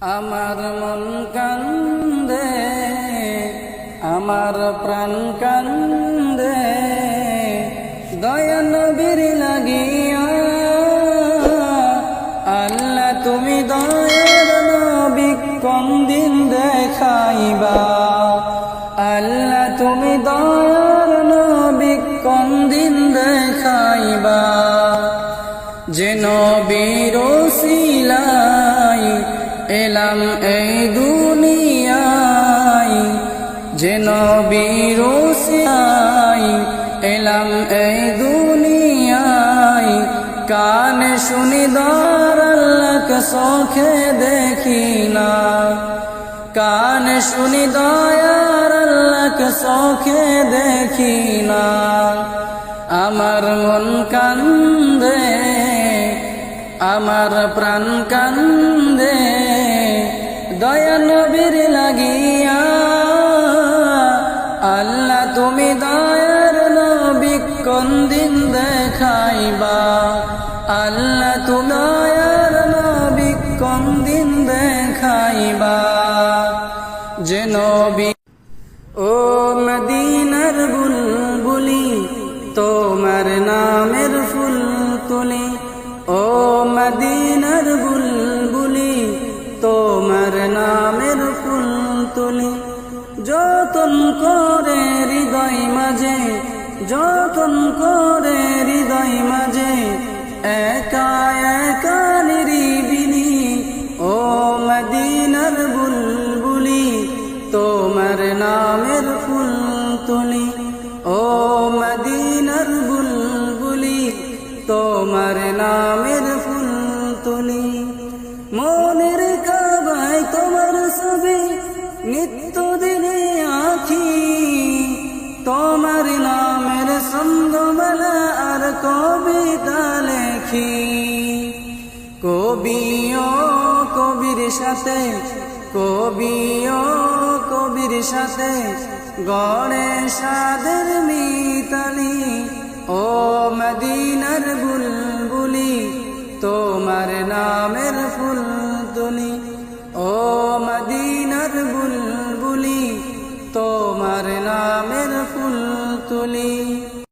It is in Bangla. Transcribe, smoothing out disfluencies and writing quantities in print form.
আমার মন কান্দে, আমার প্রাণ কান্দে, দয়া নবীর লাগিয়া। আল্লাহ তুমি দয়ার নবী কোন দিন দেখাইবা, আল্লাহ তুমি দয়ার নবী কোন দিন দেখাইবা। যে নবীর ওসিলায় এলাম এই দুনিয়ায়, যে নবীর ওসিলায় এলাম এই দুনিয়ায়। কানে শুনি দর আল্লাহকে চোখে দেখি না, কানে শুনি দয়ার আল্লাহকে চোখে দেখি না। আমার মন কান্দে, আমার প্রাণ কান্দে, দয়া নবীর লাগিয়া। আল্লাহ তুমি দয়ার নবী কোন দিন দেখাইবা, আল্লাহ তুমি দয়ার নবী কোন দিন দেখাইবা। যে নবী ও মদিনার বুলবুলি, তোমার নামের ফুল তুলি। ও মদিনার বুলবুলি, তোমার নামের ফুল তুলি। যতন করে হৃদয় মাঝে, যতন করে হৃদয় মাঝে, একা একা নিরিবিলি। ও মদিনার বুলবুলি, তোমার নামের ফুল তুলি। ও মদিনার বুলবুলি, তোমার নামের ফুল তুলি। মনের কাবায় তোমার ছবি নিত্য দিনে আঁকি, তোমার নামের ছন্দমালা আর কবিতা লেখি। কবি ও কবির সাথে, কবি ও কবির সাথে গড়ে সাদের মিতালি। ও মদিনার বুলবুলি, তোমার নামের ফুল তুলি। ও মদিনার বুলবুলি, তোমার নামের ফুল তুলি।